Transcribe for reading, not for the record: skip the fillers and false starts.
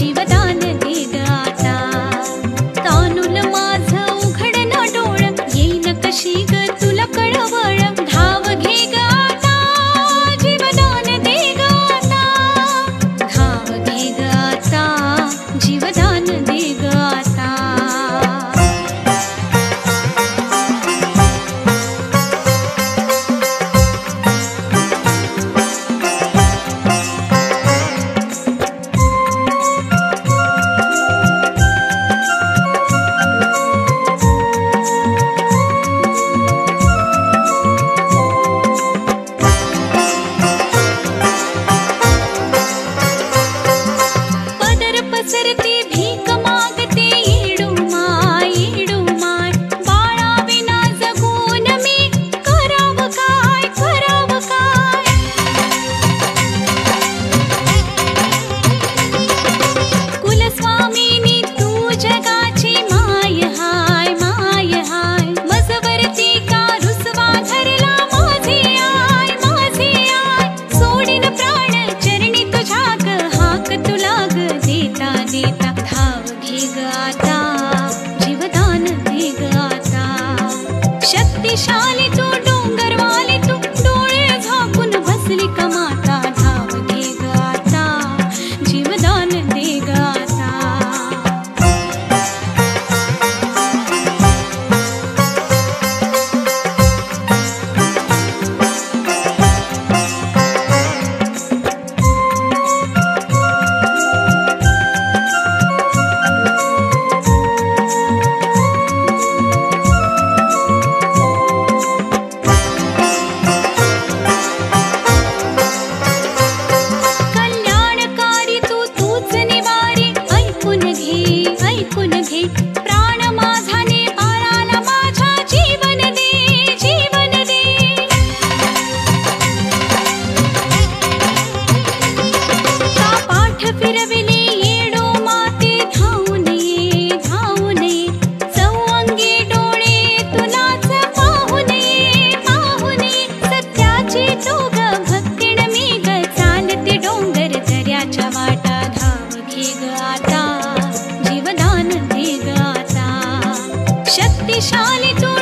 जीवदान दे ग आता. तानुल माझं उघड ना डोळ, येईन कशी ग तुला कळवळ. धाव घे ग आता, जीवदान दे ग आता. धाव घे ग आता, जीवदान दे ग आता. पसरते भीक मागते येडू माय येडू माय. बाळा विना जगून मी करावं काय करावं काय. कुलस्वामिनी तू जगाची माय हाय माय हाय. मजवरती का रुसवा धरला माझी आय माझी आय. सोडीन प्राण चरणी तुझ्या ग हाक तुला ग देता देता. धाव घे ग आता, जीवदान दे ग आता. शक्तिशाली तू डोंगरवाली तू, डोळे झाकून बसली का माता. धाव घे ग आता, जीवदान दे ग आता. कल्याणकारी तू तूच निवारी, ऐकून घे प्राण माझा ने बाळाला माझ्या. जीवन दे जीवन दे. का पाठ फिरविले येडो माते, धावून ये धावून ये. चौअंगी डोळे तुलाच पाहून ये पाहून ये. सत्याची तू ग भक्तीण मी ग, चालते डोंगर दऱ्याच्या वाटा. धाव घे ग आता, जीवदान दे ग आता. शक्तिशाली तू